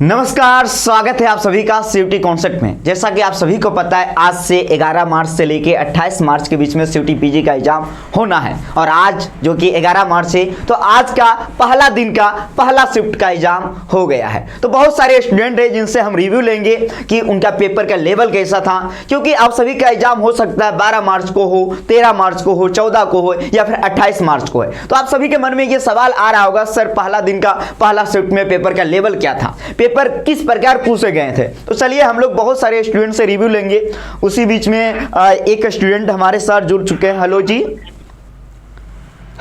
नमस्कार, स्वागत है आप सभी का सीयूटी कॉन्सेप्ट में। जैसा कि आप सभी को पता है, आज से 11 मार्च से लेके 28 मार्च के बीच में सीयूटी पीजी का एग्जाम होना है और आज जो कि 11 मार्च है, तो आज का पहला दिन का पहला शिफ्ट का एग्जाम हो गया है। तो बहुत सारे स्टूडेंट हैं जिनसे हम रिव्यू लेंगे कि उनका पेपर का लेवल कैसा था, क्योंकि आप सभी का एग्जाम हो सकता है 12 मार्च को हो, 13 मार्च को हो, 14 को हो या फिर 28 मार्च को है। तो आप सभी के मन में ये सवाल आ रहा होगा, सर पहला दिन का पहला शिफ्ट में पेपर का लेवल क्या था, पेपर किस प्रकार पूछे गए थे। तो चलिए हम लोग बहुत सारे स्टूडेंट से रिव्यू लेंगे। उसी बीच में एक स्टूडेंट हमारे साथ जुड़ चुके हैं। हेलो जी।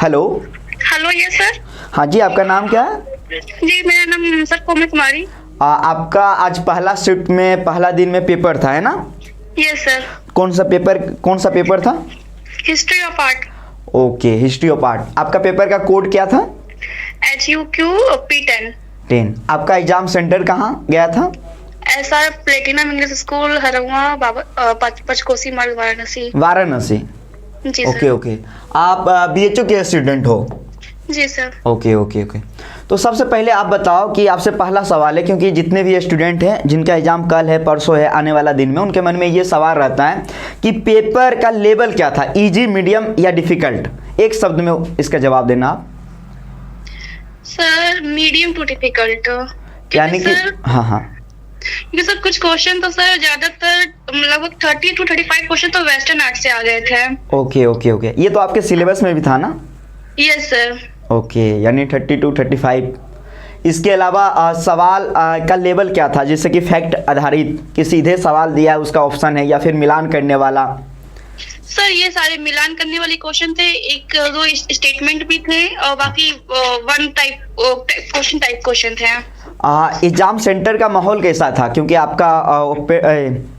हेलो। Hello, yes sir. हाँ जी, आपका नाम क्या है? जी, मेरा नाम सर कोमल कुमारी। आपका आज पहला शिफ्ट में पहला दिन में पेपर था, है ना? Yes sir. कौन सा पेपर था? History of art. Okay, history of art. आपका पेपर का कोड क्या था? HUQ P10। आपका एग्जाम सेंटर कहाँ गया था? SR प्लेटिनम इंग्लिश स्कूल, हरवा, पंचकोसी मार्ग, वाराणसी। जी ओके सर। ओके। आप BHU के स्टूडेंट हो? जी सर। Okay okay okay. तो सबसे पहले आप बताओ कि आपसे पहला सवाल है, क्योंकि जितने भी स्टूडेंट हैं जिनका एग्जाम कल है, परसों है, आने वाला दिन में, उनके मन में ये सवाल रहता है कि पेपर का लेवल क्या था, इजी, मीडियम या डिफिकल्ट। एक शब्द में इसका जवाब देना आप। Sir medium to difficult. यानी कि हाँ, क्योंकि सर कुछ क्वेश्चन तो सर ज्यादातर लगभग 30 to 35 क्वेश्चन तो वेस्टर्न आर्ट से आ गए थे। Okay okay okay. ये तो आपके सिलेबस में भी था ना? Yes sir. ओके, यानी 30 to 35। इसके अलावा सवाल का लेवल क्या था, जैसे कि फैक्ट आधारित कि सीधे सवाल दिया है उसका ऑप्शन है, या फिर मिलान करने वाला? सर ये सारे मिलान करने वाले क्वेश्चन थे, एक दो स्टेटमेंट भी थे और बाकी वन टाइप क्वेश्चन क्वेश्चन थे। एग्जाम सेंटर का माहौल कैसा था, क्योंकि आपका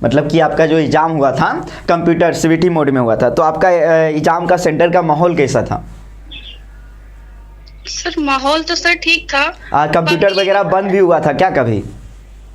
मतलब कि आपका जो एग्जाम हुआ था कंप्यूटर CBT मोड में हुआ था, तो आपका एग्जाम का सेंटर का माहौल कैसा था? सर माहौल तो सर ठीक था। कंप्यूटर वगैरह बंद भी हुआ था क्या कभी?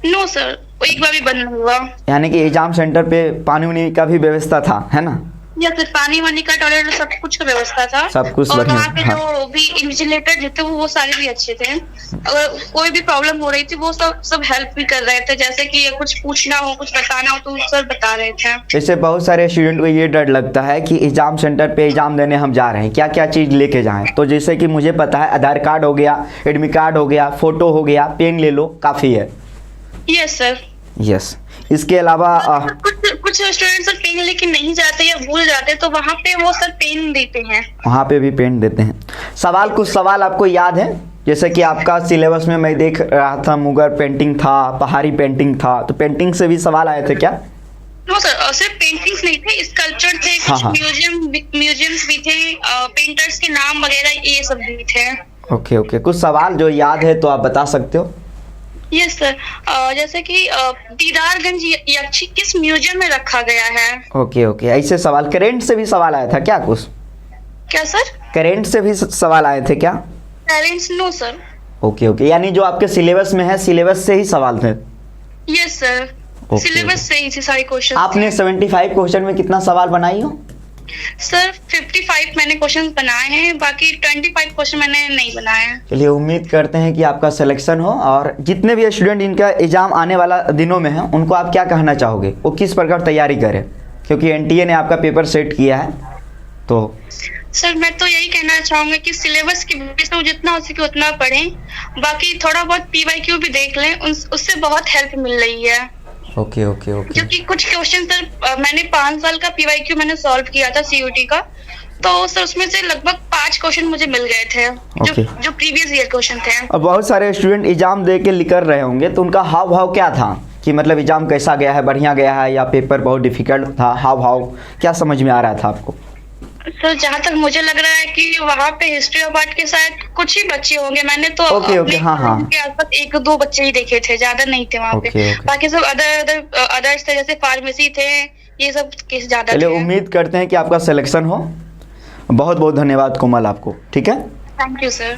नो सर, एक बार भी बंद नहीं हुआ। यानी कि एग्जाम सेंटर पे पानी वानी का भी व्यवस्था था, है ना? या सर पानी वानी का, टॉयलेट, सब कुछ का व्यवस्था था। सब कुछ और बढ़िया। वहाँ पे हाँ। जो भी इन्विजिलेटर जो थे वो सारे भी अच्छे थे। अगर कोई भी प्रॉब्लम हो रही थी वो सब हेल्प भी कर रहे थे, जैसे कि कुछ पूछना हो, कुछ बताना हो तो सर बता रहे थे। जैसे बहुत सारे स्टूडेंट को ये डर लगता है कि एग्जाम सेंटर पे एग्जाम देने हम जा रहे हैं, क्या क्या चीज़ लेके जाएं। तो जैसे कि मुझे पता है आधार कार्ड हो गया, एडमिट कार्ड हो गया, फोटो हो गया, पेन ले लो, काफ़ी है। Yes sir. यस। इसके अलावा कुछ स्टूडेंट सर पेन लेके नहीं जाते या भूल जाते, तो वहाँ पे वो सर पेन देते हैं। वहाँ पे भी पेन देते हैं। कुछ सवाल आपको याद है? जैसे कि आपका सिलेबस में मैं देख रहा था मुगल पेंटिंग था, पहाड़ी पेंटिंग था, तो पेंटिंग से भी सवाल आए थे क्या? नो सर, सिर्फ पेंटिंग्स नहीं थे, स्कल्पचर थे, कुछ हाँ। म्यूजियम्स भी थे, पेंटर्स के नाम वगैरह ये सब भी थे। Okay okay. कुछ सवाल जो याद है तो आप बता सकते हो? Yes sir. जैसे कि दीदारगंज यक्षी किस म्यूजियम में रखा गया है? Okay okay. ऐसे सवाल करेंट से भी सवाल आया था क्या कुछ? क्या सर? करेंट से भी सवाल आए थे क्या? Parents know sir. Okay okay. यानी जो आपके सिलेबस में है, सिलेबस से ही सवाल थे? यस सर, सिलेबस से ही थे सारे क्वेश्चन। आपने 75 क्वेश्चन में कितना सवाल बनाई हो? सर 55 मैंने क्वेश्चन बनाए हैं, बाकी 25 क्वेश्चन मैंने नहीं बनाए हैं। चलिए, उम्मीद करते हैं कि आपका सिलेक्शन हो। और जितने भी स्टूडेंट इनका एग्जाम आने वाला दिनों में है, उनको आप क्या कहना चाहोगे, वो किस प्रकार तैयारी करें, क्योंकि NTA ने आपका पेपर सेट किया है? तो सर मैं तो यही कहना चाहूंगा कि सिलेबस के बेस पे जितना हो सके उतना पढ़ें, बाकी थोड़ा बहुत PYQ भी देख लें, उससे बहुत हेल्प मिल रही है। Okay okay okay. क्योंकि कुछ क्वेश्चन सर मैंने 5 साल का PYQ मैंने सॉल्व किया था CUT का, तो सर उसमें से लगभग 5 क्वेश्चन मुझे मिल गए थे, जो प्रीवियस ईयर क्वेश्चन थे। और बहुत सारे स्टूडेंट एग्जाम दे के निकल रहे होंगे, तो उनका हाव भाव क्या था कि मतलब एग्जाम कैसा गया है, बढ़िया गया है या पेपर बहुत डिफिकल्ट था? हाव भाव क्या समझ में आ रहा था आपको? सर जहाँ तक मुझे लग रहा है कि वहाँ पे हिस्ट्री ऑफ आर्ट के शायद कुछ ही बच्चे होंगे, मैंने तो ओके, हाँ हाँ, के आसपास 1-2 बच्चे ही देखे थे, ज्यादा नहीं थे वहाँ पे। बाकी सब अदर्स थे, जैसे फार्मेसी थे, ये सब केस ज्यादा थे। चलिए, उम्मीद करते हैं कि आपका सिलेक्शन हो। बहुत बहुत धन्यवाद कोमल आपको। ठीक है, थैंक यू सर।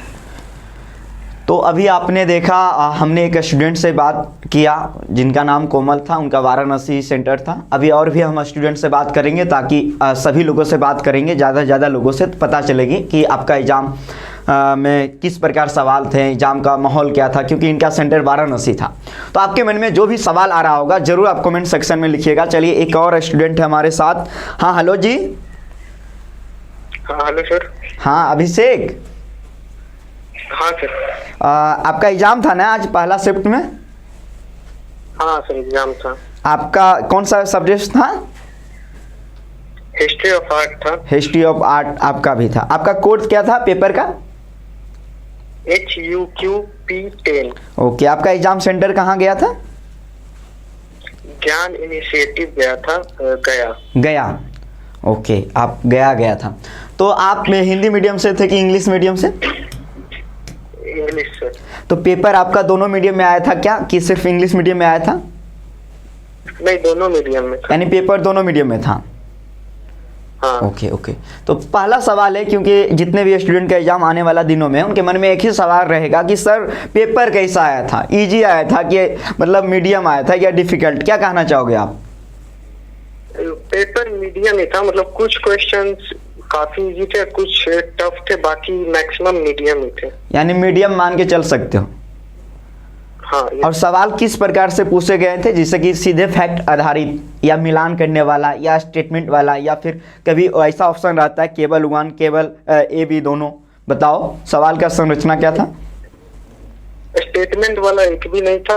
तो अभी आपने देखा, हमने एक स्टूडेंट से बात किया जिनका नाम कोमल था, उनका वाराणसी सेंटर था। अभी और भी हम स्टूडेंट से बात करेंगे ताकि सभी लोगों से बात करेंगे, ज़्यादा से ज़्यादा लोगों से पता चलेगी कि आपका एग्ज़ाम में किस प्रकार सवाल थे, एग्जाम का माहौल क्या था, क्योंकि इनका सेंटर वाराणसी था। तो आपके मन में जो भी सवाल आ रहा होगा जरूर आप कमेंट सेक्शन में लिखिएगा। चलिए एक और स्टूडेंट है हमारे साथ। हाँ हेलो जी। हाँ हेलो सर। हाँ अभिषेक। हाँ सर। आपका एग्जाम था ना आज पहला शिफ्ट में? हाँ सर एग्जाम था। आपका कौन सा सब्जेक्ट था? हिस्ट्री ऑफ आर्ट था। हिस्ट्री ऑफ आर्ट आपका भी था। आपका कोड क्या था पेपर का? HUQP10। ओके, आपका एग्जाम सेंटर कहाँ गया था? ज्ञान इनिशिएटिव गया था, गया। गया। ओके, आप गया था। तो आप में हिंदी मीडियम से थे कि इंग्लिश मीडियम से? English sir. तो पेपर आपका दोनों मीडियम में आया था क्या कि सिर्फ इंग्लिश मीडियम में आया था? नहीं, दोनों मीडियम में था। यानी पेपर दोनों मीडियम में था। हाँ। ओके। तो पहला सवाल है, क्योंकि जितने भी स्टूडेंट का एग्जाम आने वाला दिनों में उनके मन में एक ही सवाल रहेगा कि सर पेपर कैसा आया था, इजी आया था कि मतलब मीडियम आया था या डिफिकल्ट, क्या कहना चाहोगे आप? पेपर मीडियम ही था, मतलब कुछ क्वेश्चंस काफी इजी थे, कुछ टफ थे, बाकी मैक्सिमम मीडियम ही थे। यानी मीडियम मान के चल सकते हो। हाँ। और सवाल किस प्रकार से पूछे गए थे, जैसे कि सीधे फैक्ट आधारित या मिलान करने वाला या स्टेटमेंट वाला, या फिर कभी ऐसा ऑप्शन रहता है केवल 1 केवल ए बी दोनों? बताओ सवाल का संरचना क्या था? स्टेटमेंट वाला एक भी नहीं था,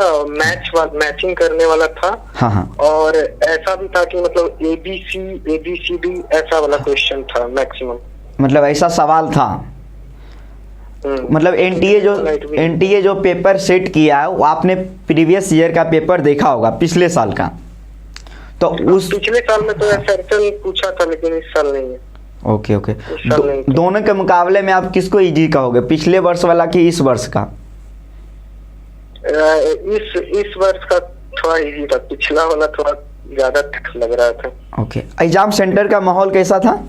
मैचिंग करने वाला था। हाँ। और ऐसा भी था कि मतलब ABCD ऐसा वाला क्वेश्चन था मैक्सिमम। मतलब ऐसा सवाल था। मतलब एनटीए जो पेपर सेट किया है वो आपने प्रीवियस ईयर का पेपर देखा होगा, पिछले साल का। तो उस पिछले साल में तो सर्टन पूछा था, लेकिन इस साल नहीं है। ओके। दोनों के मुकाबले में आप किसको इजी कहोगे, पिछले वर्ष वाला कि इस वर्ष का? इस वर्ष का थोड़ा इजी था, पिछला वाला थोड़ा ज्यादा टफ लग रहा था। ओके। एग्जाम सेंटर का माहौल कैसा था?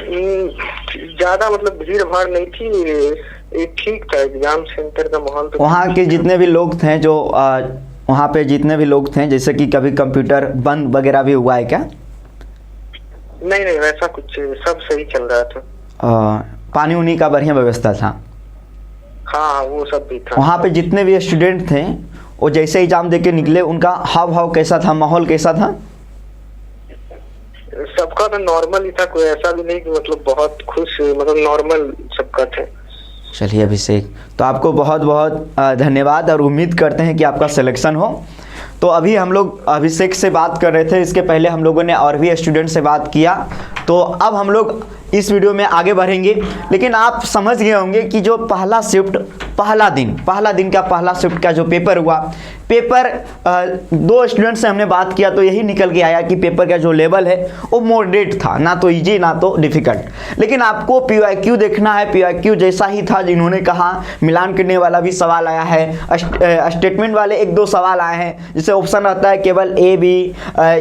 ज्यादा मतलब भीड़ भाड़ नहीं थी, ठीक था एग्जाम सेंटर का माहौल। तो वहाँ के जितने भी लोग थे जो वहाँ पे जितने भी लोग थे, जैसे कि कभी कंप्यूटर बंद वगैरह भी हुआ है क्या? नहीं, वैसा कुछ, सब सही चल रहा था। पानी उनी का बढ़िया व्यवस्था था? हाँ, वो सब भी था। वहाँ पे जितने भी स्टूडेंट थे वो जैसे एग्जाम दे के निकले, उनका हाव भाव कैसा था, माहौल कैसा था? सबका तो नॉर्मल ही था, कोई ऐसा भी नहीं कि मतलब बहुत खुश, मतलब नॉर्मल सबका था। चलिए अभिषेक, तो आपको बहुत बहुत धन्यवाद और उम्मीद करते हैं कि आपका सिलेक्शन हो। तो अभी हम लोग अभिषेक से बात कर रहे थे, इसके पहले हम लोगों ने और भी स्टूडेंट से बात किया। तो अब हम लोग इस वीडियो में आगे बढ़ेंगे, लेकिन आप समझ गए होंगे कि जो पहला शिफ्ट, पहला दिन का पहला शिफ्ट का जो पेपर हुआ, पेपर 2 स्टूडेंट से हमने बात किया तो यही निकल के आया कि पेपर का जो लेवल है वो मॉडरेट था, ना तो इजी ना तो डिफिकल्ट। लेकिन आपको PYQ देखना है, PYQ जैसा ही था, जिन्होंने कहा मिलान करने वाला भी सवाल आया है, स्टेटमेंट वाले 1-2 सवाल आए हैं, जिसे ऑप्शन रहता है केवल A B,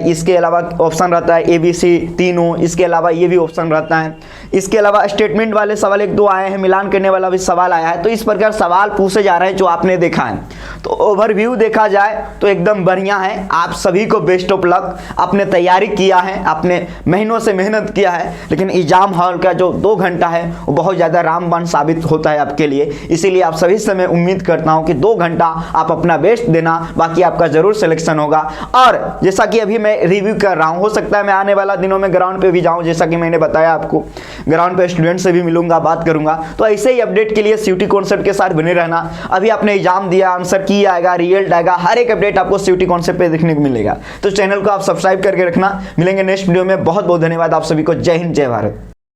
इसके अलावा ऑप्शन रहता है ABC तीनों, इसके अलावा ये भी ऑप्शन रहता है। इसके अलावा स्टेटमेंट वाले सवाल 1-2 आए हैं, मिलान करने वाला भी सवाल आया है। तो इस प्रकार सवाल पूछे जा रहे हैं जो आपने देखा है। तो ओवरव्यू देखा जाए तो एकदम बढ़िया है। आप सभी को बेस्ट ऑफ लक। आपने तैयारी किया है, आपने महीनों से मेहनत किया है, लेकिन एग्जाम हॉल का जो 2 घंटा है वो बहुत ज़्यादा रामबाण साबित होता है आपके लिए। इसीलिए आप सभी से मैं उम्मीद करता हूँ कि 2 घंटा आप अपना बेस्ट देना, बाकी आपका ज़रूर सिलेक्शन होगा। और जैसा कि अभी मैं रिव्यू कर रहा हूँ, हो सकता है मैं आने वाला दिनों में ग्राउंड पे भी जाऊँ, जैसा कि मैंने बताया आपको, ग्राउंड पे स्टूडेंट से भी मिलूंगा, बात करूंगा। तो ऐसे ही अपडेट के लिए CUET कॉन्सेप्ट के साथ बने रहना। अभी आपने एग्जाम दिया, आंसर की आएगा, रिजल्ट आएगा, हर एक अपडेट आपको CUET कॉन्सेप्ट पे देखने को मिलेगा। तो चैनल को आप सब्सक्राइब करके रखना। मिलेंगे नेक्स्ट वीडियो में। बहुत बहुत धन्यवाद आप सभी को। जय हिंद, जय भारत।